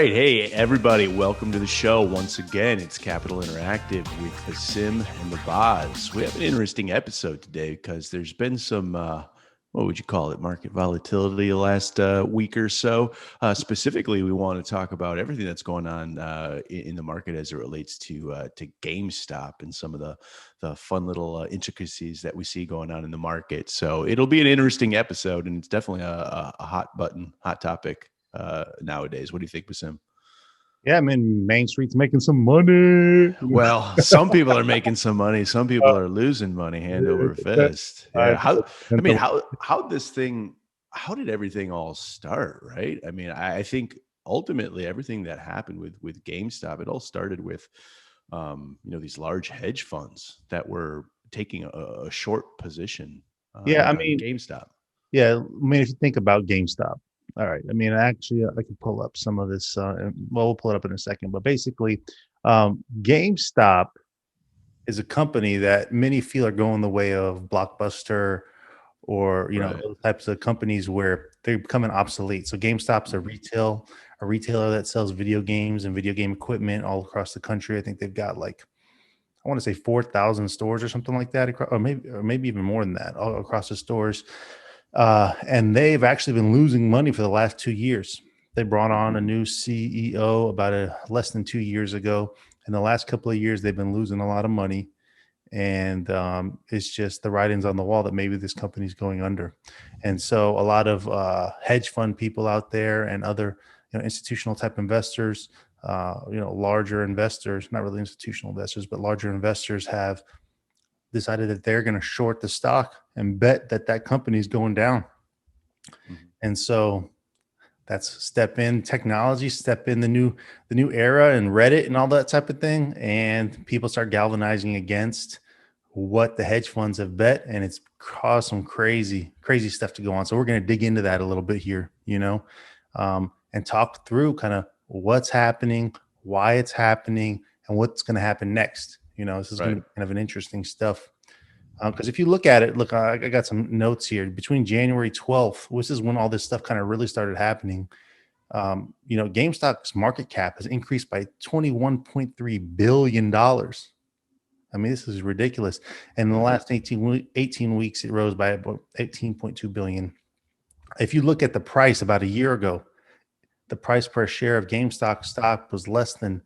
right. Hey, everybody. Welcome to the show. Once again, it's Capital Interactive with Besim and the Boz. We have an interesting episode today because there's been some, what would you call it, market volatility the last week or so. Specifically, we want to talk about everything that's going on in the market as it relates to GameStop and some of the fun little intricacies that we see going on in the market. So it'll be an interesting episode, and it's definitely a hot topic nowadays. What do you think, Basim? Yeah, I mean, Main Street's making some money. Well, some people are making some money. Some people are losing money hand over fist. Yeah. How did everything all start? Right. I mean, I think ultimately everything that happened with GameStop, it all started with, these large hedge funds that were taking a short position Yeah, I on mean, GameStop. if you think about GameStop, all right. I mean, actually, I can pull up some of this. We'll pull it up in a second. But basically, GameStop is a company that many feel are going the way of Blockbuster or Right. those types of companies where they're becoming obsolete. So GameStop's a retailer that sells video games and video game equipment all across the country. I think they've got like I want to say 4,000 stores or something like that, or maybe even more than that, all across the stores. And they've actually been losing money for the last 2 years. They brought on a new CEO about less than 2 years ago. In the last couple of years, they've been losing a lot of money, and it's just the writings on the wall that maybe this company's going under. And so, a lot of hedge fund people out there and other institutional type investors, larger investors, not really institutional investors, but larger investors have decided that they're going to short the stock and bet that that company is going down. Mhm. And so that's step in technology, step in the new era and Reddit and all that type of thing. And people start galvanizing against what the hedge funds have bet, and it's caused some crazy, crazy stuff to go on. So we're going to dig into that a little bit here, and talk through kind of what's happening, why it's happening, and what's going to happen next. This is going to Right. be kind of an interesting stuff. Because if you look at it, look, I got some notes here. Between January 12th, which is when all this stuff kind of really started happening, GameStop's market cap has increased by $21.3 billion. I mean, this is ridiculous. And in the last 18 weeks, it rose by about 18.2 billion. If you look at the price about a year ago, the price per share of GameStop stock was less than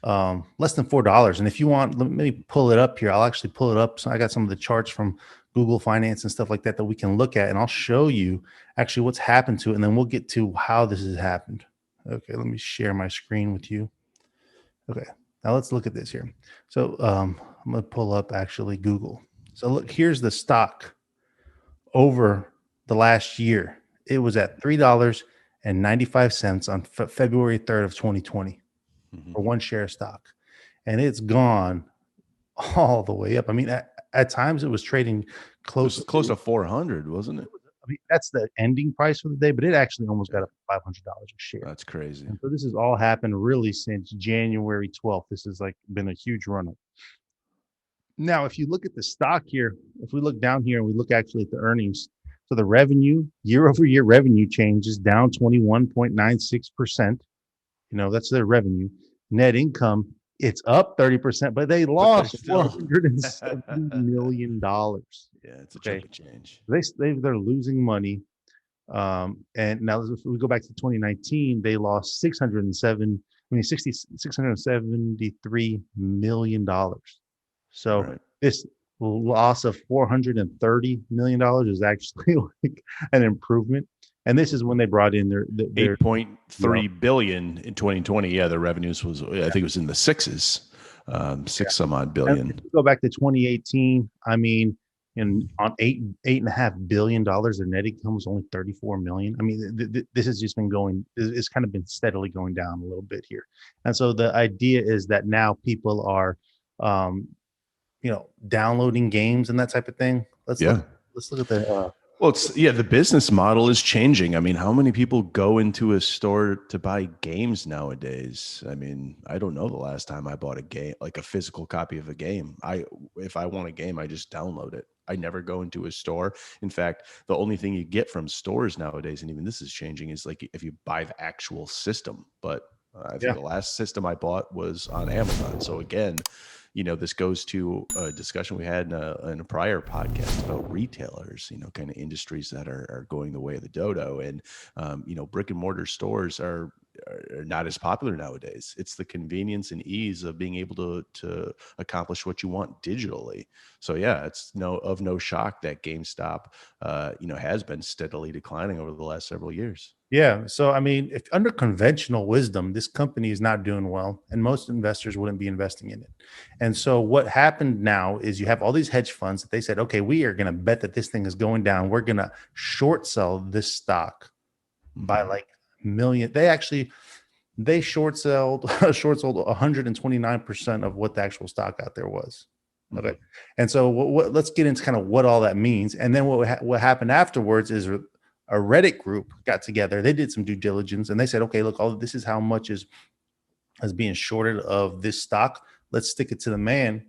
$4. And if you want, let me pull it up here. I'll actually pull it up. So I got some of the charts from Google Finance and stuff like that we can look at, and I'll show you actually what's happened to it, and then we'll get to how this has happened. Okay, let me share my screen with you. Okay, now let's look at this here. So I'm going to pull up actually Google. So look, here's the stock over the last year. It was at $3.95 on February 3rd of 2020 Mhm. for one share of stock. And it's gone all the way up. I mean, at times it was trading It was close close to, to 400, wasn't it? I mean, that's the ending price for the day, but it actually almost got Yeah, up to $500 a share. that's crazy. And so this has all happened really since January 12th. This has like been a huge run up. Now, if you look at the stock here, if we look down here and we look actually at the earnings, so the revenue, year over year revenue change is down 21.96%. That's their revenue. Net income, it's up 30%, but they But they're lost still $470 million. yeah, it's a chunk Okay. of change. They're losing money. And now if we go back to 2019, they lost 673 million dollars. So Right. this loss of $430 million is actually like an improvement. And this is when they brought in their 8.3 billion in 2020. Yeah, the revenues was, I think it was in the sixes, six some odd and if billion. you go back to 2018, I mean, on $8.5 billion, their net income was only 34 million. I mean, this has just been going. It's kind of been steadily going down a little bit here, and so the idea is that now people are, um, downloading games and that type of thing. Let's look. Yeah. Let's look at the. Well, the business model is changing. I mean, how many people go into a store to buy games nowadays? I mean, I don't know the last time I bought a game, like a physical copy of a game. If I want a game, I just download it. I never go into a store. In fact, the only thing you get from stores nowadays, and even this is changing, is like if you buy the actual system. But I think Yeah. the last system I bought was on Amazon. So again, this goes to a discussion we had in a prior podcast about retailers, kind of industries that are going the way of the dodo. And, brick and mortar stores are not as popular nowadays. It's the convenience and ease of being able to accomplish what you want digitally. So yeah, it's no shock that GameStop, has been steadily declining over the last several years. Yeah. So, I mean, if under conventional wisdom, this company is not doing well, and most investors wouldn't be investing in it. And so, what happened now is you have all these hedge funds that they said, okay, we are going to bet that this thing is going down. We're going to short sell this stock by Mhm. like million. They short sold 129% of what the actual stock out there was. Okay. Mhm. And so let's get into kind of what all that means. And then what happened afterwards is a Reddit group got together. They did some due diligence and they said, okay, look, all this is how much is being shorted of this stock. Let's stick it to the man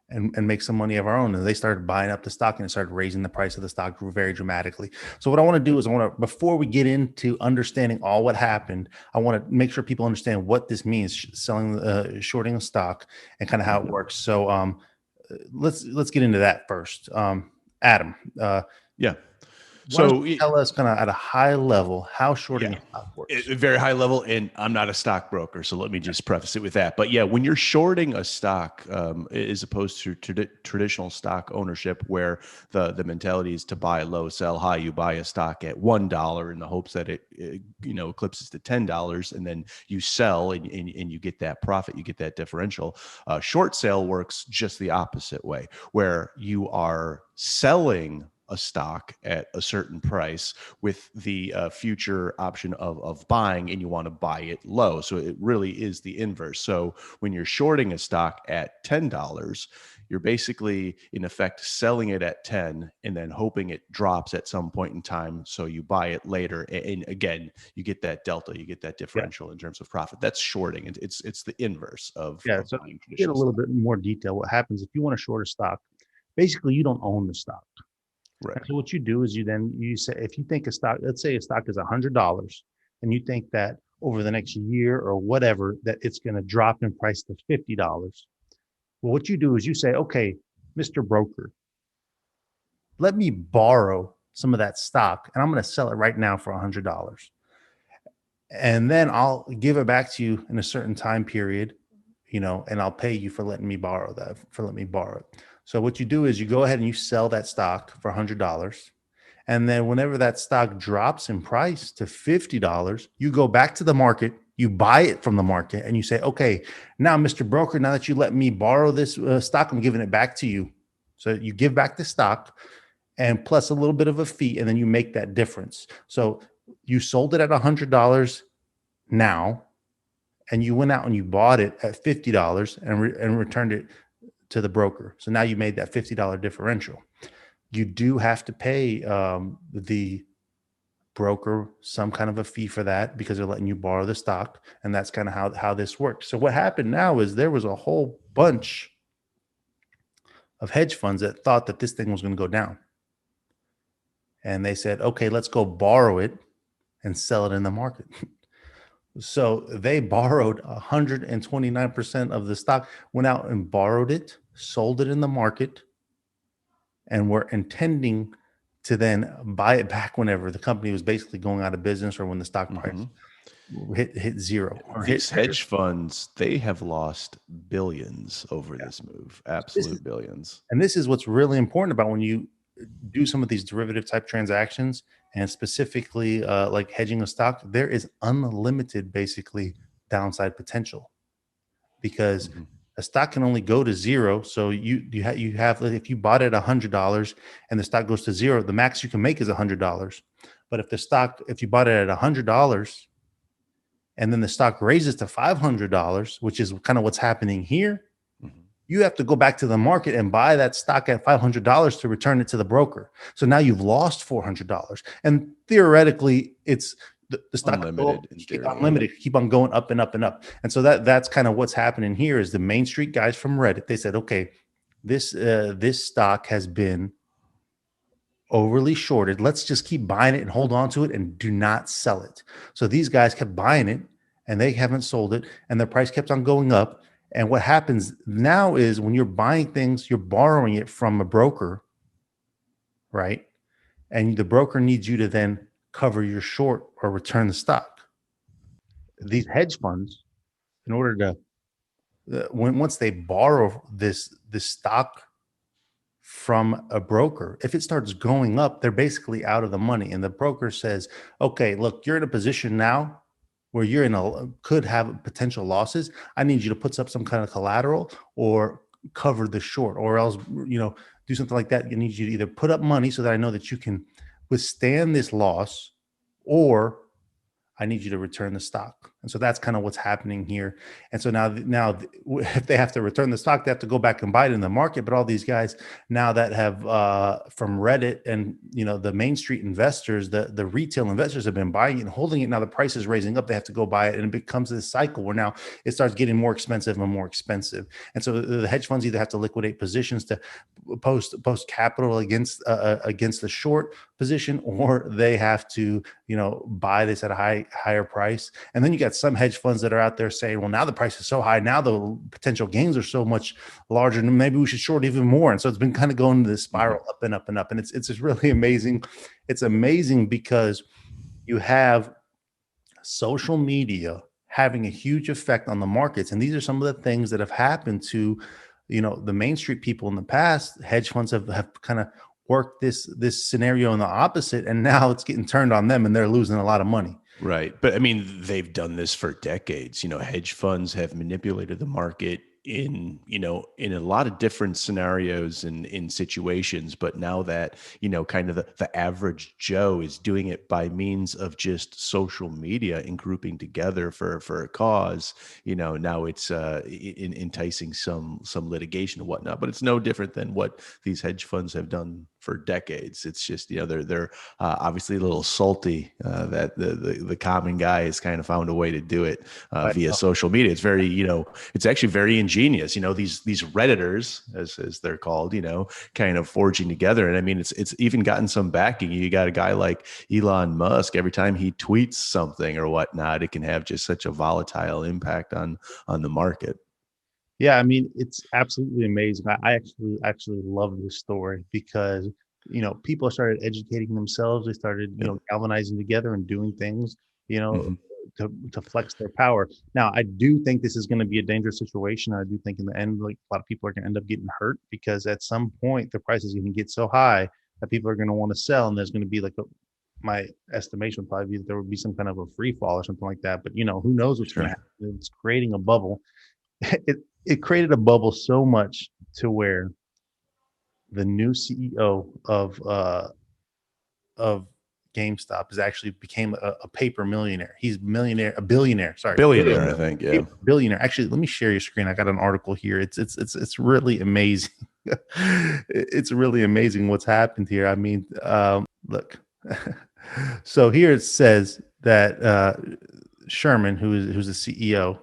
and make some money of our own. And they started buying up the stock and it started raising the price of the stock very dramatically. So what I want to do is before we get into understanding all what happened, I want to make sure people understand what this means, shorting a stock and kind of how it works. So let's get into that first. Adam, Yeah. why don't So you tell us kind of at a high level how shorting yeah, a stock works? at a very high level, and I'm not a stockbroker, so let me just preface it with that. But yeah, when you're shorting a stock, as opposed to traditional stock ownership, where the mentality is to buy low, sell high, you buy a stock at $1 in the hopes that it eclipses to $10, and then you sell and you get that profit, you get that differential. Short sale works just the opposite way, where you are selling a stock at a certain price with the future option of buying, and you want to buy it low. So it really is the inverse. So when you're shorting a stock at $10, you're basically in effect selling it at 10 and then hoping it drops at some point in time. So you buy it later. And again, you get that delta, you get that Yeah. differential in terms of profit. That's shorting. It's the inverse Yeah. of So buying get a traditional little stock. bit more detail. What happens if you want to short a stock? Basically, you don't own the stock. Right. And so what you do is you say, if you think a stock, let's say a stock is $100 and you think that over the next year or whatever, that it's going to drop in price to $50. Well, what you do is you say, okay, Mr. Broker, let me borrow some of that stock and I'm going to sell it right now for $100. And then I'll give it back to you in a certain time period, and I'll pay you for letting me borrow that, for letting me borrow it. So what you do is you go ahead and you sell that stock for $100. And then whenever that stock drops in price to $50, you go back to the market, you buy it from the market, and you say, okay, now, Mr. Broker, now that you let me borrow this stock, I'm giving it back to you. So you give back the stock and plus a little bit of a fee, and then you make that difference. So you sold it at $100 now, and you went out and you bought it at $50 and returned it to the broker. So now you made that $50 differential. You do have to pay the broker some kind of a fee for that because they're letting you borrow the stock. And that's kind of how this works. So what happened now is there was a whole bunch of hedge funds that thought that this thing was going to go down. And they said, okay, let's go borrow it and sell it in the market. So they borrowed 129% of the stock, went out and borrowed it, sold it in the market, and were intending to then buy it back whenever the company was basically going out of business or when the stock price Mhm. hit zero or hit. These hedge funds, they have lost billions over Yeah. this move, This is absolute billions. and this is what's really important about when you do some of these derivative type transactions, and specifically like hedging a stock. There is unlimited basically downside potential because Mhm. a stock can only go to zero. So you have if you bought it $100 and the stock goes to zero, the max you can make is $100. But if you bought it at $100 and then the stock raises to $500, which is kind of what's happening here, Mhm. you have to go back to the market and buy that stock at $500 to return it to the broker. So now you've lost $400. And theoretically, it's the stock could go up, Unlimited in keep theory. unlimited, keep on going up and up and up. And so that's kind of what's happening here is the Main Street guys from Reddit. They said, okay, this stock has been overly shorted. Let's just keep buying it and hold on to it and do not sell it. So these guys kept buying it and they haven't sold it, and the price kept on going up. And what happens now is when you're buying things, you're borrowing it from a broker, right? And the broker needs you to then cover your short or return the stock. These hedge funds, in order to once they borrow this stock from a broker, if it starts going up, they're basically out of the money. And the broker says, okay, look, you're in a position now where you're could have potential losses. I need you to put up some kind of collateral or cover the short, or else, do something like that. I need you to either put up money so that I know that you can withstand this loss, or I need you to return the stock. And so that's kind of what's happening here. And so now, if they have to return the stock, they have to go back and buy it in the market. But all these guys now that have from Reddit and the Main Street investors, the retail investors have been buying it and holding it. Now the price is raising up. They have to go buy it, and it becomes this cycle where now it starts getting more expensive and more expensive. And so the hedge funds either have to liquidate positions to post capital against the short position, or they have to buy this at a higher price. And then you got some hedge funds that are out there saying, well, now the price is so high, now the potential gains are so much larger, and maybe we should short even more. And so it's been kind of going to this spiral up and up and up. And it's just really amazing. It's amazing because you have social media having a huge effect on the markets. And these are some of the things that have happened to the Main Street people in the past. Hedge funds have kind of worked this scenario in the opposite, and now it's getting turned on them and they're losing a lot of money. Right. But I mean, they've done this for decades. Hedge funds have manipulated the market in a lot of different scenarios and in situations. But now that, kind of the average Joe is doing it by means of just social media and grouping together for a cause, now it's enticing some litigation and whatnot. But it's no different than what these hedge funds have done for decades. It's just, they're obviously a little salty that the common guy has kind of found a way to do it via social media. It's very, it's actually very ingenious. These Redditors, as they're called, kind of forging together. And I mean, it's even gotten some backing. You got a guy like Elon Musk. Every time he tweets something or whatnot, it can have just such a volatile impact on the market. Yeah, I mean, it's absolutely amazing. I actually love this story because, people started educating themselves. They started, galvanizing together and doing things, Mhm. to flex their power. Now, I do think this is going to be a dangerous situation. I do think in the end, like, a lot of people are going to end up getting hurt because at some point the price is going to get so high that people are going to want to sell, and there's going to be like my estimation would probably be that there would be some kind of a free fall or something like that. But who knows what's going to happen? It's creating a bubble. It created a bubble so much to where the new CEO of GameStop became a paper millionaire. He's a billionaire. Sorry, Billionaire, I think. Yeah. Billionaire. Actually, let me share your screen. I got an article here. It's really amazing. It's really amazing what's happened here. I mean, look. So here it says that Sherman, who's the CEO,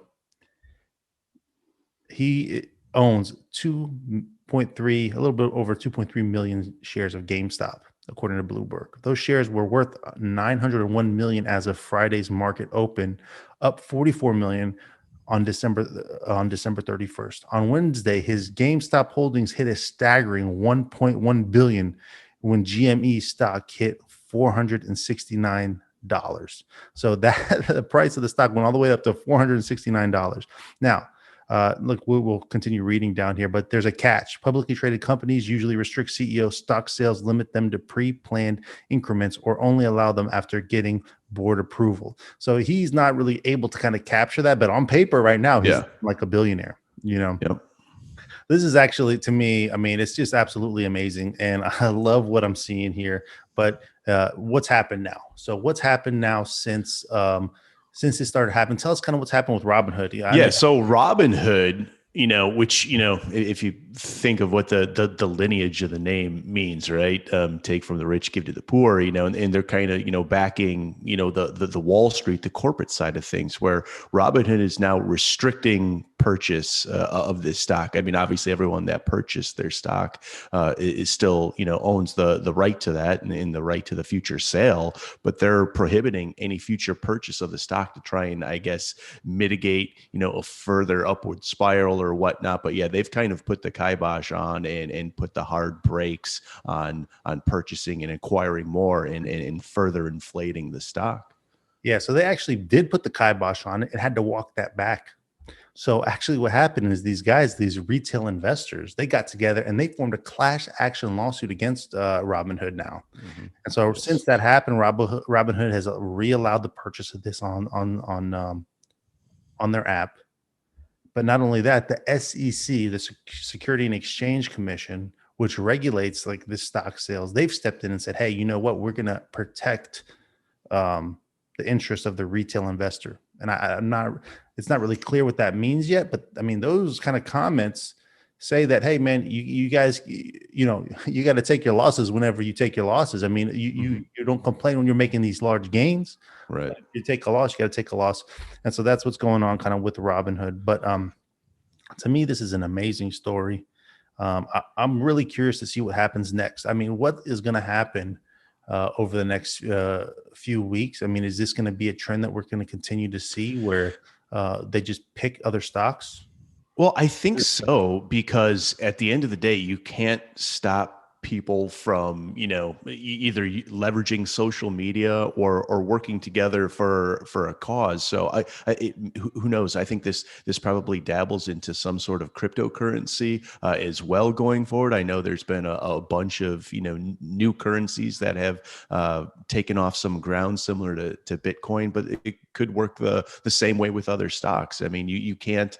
he owns 2.3, a little bit over 2.3 million shares of GameStop, according to Bloomberg. Those shares were worth 901 million as of Friday's market open, up 44 million on December 31st. On Wednesday, his GameStop holdings hit a staggering 1.1 billion when GME stock hit $469. So that the price of the stock went all the way up to $469. Now, look, we'll continue reading down here, but there's a catch. Publicly traded companies usually restrict CEO stock sales, limit them to pre-planned increments, or only allow them after getting board approval. So he's not really able to kind of capture that, but on paper right now, he's like a billionaire, Yep. This is actually, to me, I mean, it's just absolutely amazing. And I love what I'm seeing here. But what's happened now? So what's happened now since it started happening? Tell us kind of what's happened with Robinhood. So Robinhood, which, if you think of what the lineage of the name means, right? Take from the rich, give to the poor, and they're kind of, backing, the Wall Street, the corporate side of things, where Robinhood is now restricting purchase of this stock. I mean, obviously, everyone that purchased their stock is still, owns the right to that and the right to the future sale, but they're prohibiting any future purchase of the stock to try and, I guess, mitigate, a further upward spiral or whatnot. But yeah, they've kind of put the kibosh on and put the hard brakes on purchasing and acquiring more and further inflating the stock. Yeah, so they actually did put the kibosh on it. It had to walk that back. So actually, what happened is these guys, these retail investors, they got together and they formed a class action lawsuit against Robinhood now. Mm-hmm. And so Yes. since that happened, Robinhood has re-allowed the purchase of this on their app. But not only that, the SEC, the Security and Exchange Commission, which regulates like this stock sales, they've stepped in and said, "Hey, you know what? We're going to protect the interest of the retail investor." And I'm not, it's not really clear what that means yet, but I mean, those kind of comments say that, hey, man, you guys, you got to take your losses whenever you take your losses. I mean, you don't complain when you're making these large gains. Right. But if you take a loss, you got to take a loss. And so that's what's going on kind of with Robinhood. But to me, this is an amazing story. I'm really curious to see what happens next. I mean, what is going to happen over the next few weeks? I mean, is this going to be a trend that we're going to continue to see where they just pick other stocks? Well, I think so, because at the end of the day, you can't stop people from, either leveraging social media or working together for a cause. So who knows? I think this probably dabbles into some sort of cryptocurrency as well going forward. I know there's been a bunch of new currencies that have taken off some ground similar to Bitcoin, but it could work the same way with other stocks. I mean, you can't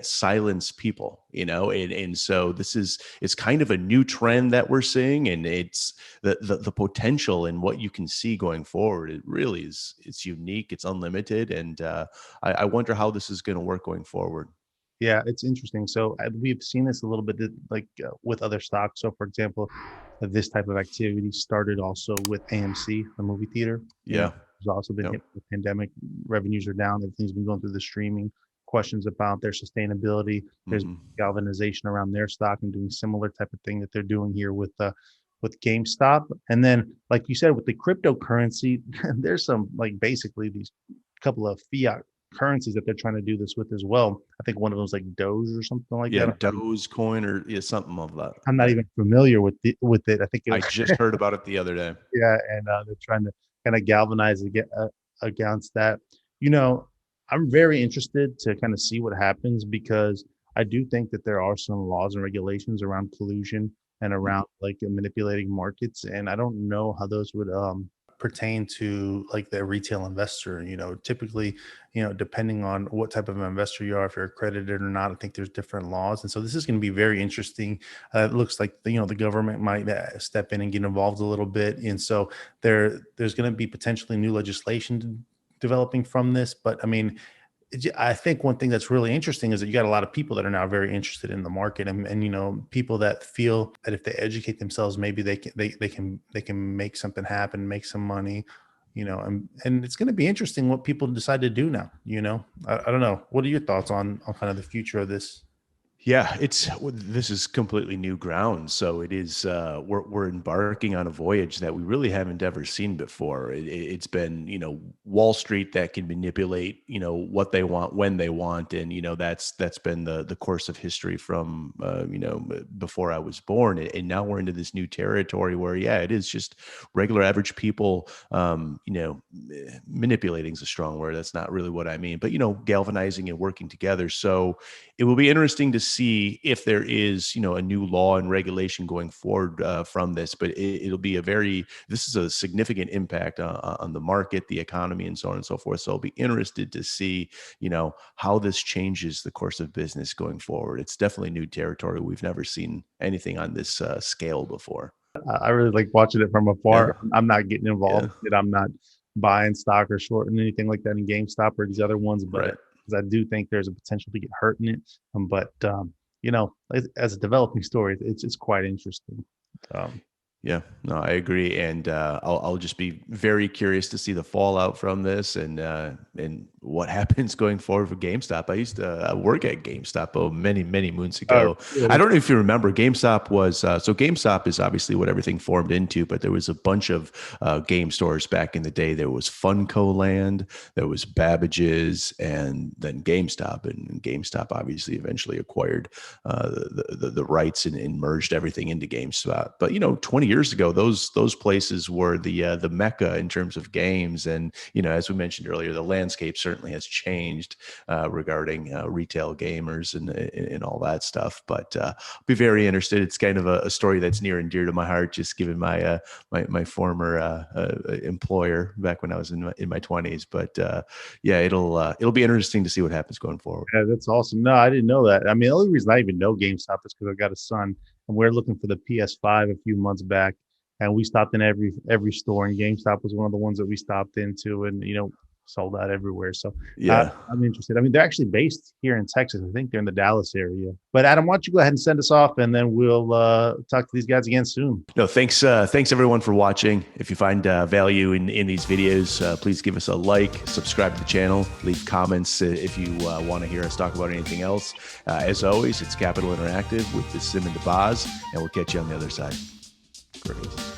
silence people, and so it's kind of a new trend that we're seeing, and it's the potential in what you can see going forward. It really is, it's unique, it's unlimited, and I wonder how this is going to work going forward. Yeah, it's interesting. So we've seen this a little bit with other stocks. So, for example, this type of activity started also with AMC, the movie theater. Yeah. It's also been Yep. hit with the pandemic. Revenues are down. Everything's been going through the streaming. Questions about their sustainability. There's Hmm. galvanization around their stock and doing similar type of thing that they're doing here with GameStop. And then, like you said, with the cryptocurrency, there's some like basically these couple of fiat currencies that they're trying to do this with as well. I think one of them is like Doge or something like Yeah, that. Dogecoin or something of that. I'm not Right. even familiar with it. I think it I was just heard about it the other day. yeah, and they're trying to kind of galvanize against that. You know, I'm very interested to kind of see what happens because I do think that there are some laws and regulations around collusion and around like manipulating markets, and I don't know how those would pertain to like the retail investor. Typically, depending on what type of investor you are, if you're accredited or not, I think there's different laws, and so this is going to be very interesting. It looks like the government might step in and get involved a little bit, and so there's going to be potentially new legislation developing from this. But I mean, I think one thing that's really interesting is that you got a lot of people that are now very interested in the market, and people that feel that if they educate themselves, maybe they can make something happen, make some money, and it's going to be interesting what people decide to do now. I don't know. What are your thoughts on kind of the future of this? Yeah, this is completely new ground. So it is we're embarking on a voyage that we really haven't ever seen before. It's been Wall Street that can manipulate what they want when they want, and that's been the course of history from before I was born, and now we're into this new territory where yeah, it is just regular average people. Manipulating is a strong word. That's not really what I mean, but galvanizing and working together. So it will be interesting to see if there is, a new law and regulation going forward from this. But it'll be this is a significant impact on the market, the economy, and so on and so forth. So I'll be interested to see, how this changes the course of business going forward. It's definitely new territory. We've never seen anything on this scale before. I really like watching it from Yeah, afar. I'm not getting yeah, involved in it. I'm not buying stock or shorting anything like that in GameStop or these other ones, but right. because I do think there's a potential to get hurt in it. But as a developing story, it's quite interesting. Um, Yeah, no, I agree, and I'll just be very curious to see the fallout from this, and what happens going forward for GameStop. I used to work at GameStop many moons ago. I Really? don't know if you remember. GameStop was so GameStop is obviously what everything formed into, but there was a bunch of game stores back in the day. There was Funco Land, there was Babbage's, and then GameStop, and GameStop obviously eventually acquired the rights and merged everything into GameStop. But 20 years ago, those places were the mecca in terms of games, and as we mentioned earlier, the landscape certainly has changed regarding retail gamers and all that stuff. But I'll be very interested. It's kind of a story that's near and dear to my heart, just given my former employer back when I was in my 20s. But yeah, it'll be interesting to see what happens going forward. Yeah, that's awesome. No, I didn't know that. I mean, the only reason I even know GameStop is because I got a son, and we're looking for the PS5 a few months back, and we stopped in every store, and GameStop was one of the ones that we stopped into, and sold out everywhere. So Yeah. I'm interested. I mean, they're actually based here in Texas. I think they're in the Dallas area. But Adam, why don't you go ahead and send us off, and then we'll talk to these guys again soon. No, thanks everyone for watching. If you find value in these videos, please give us a like, subscribe to the channel, leave comments if you want to hear us talk about anything else. As always, it's Capital Interactive with Besim and Boz, and we'll catch you on the other side. Great.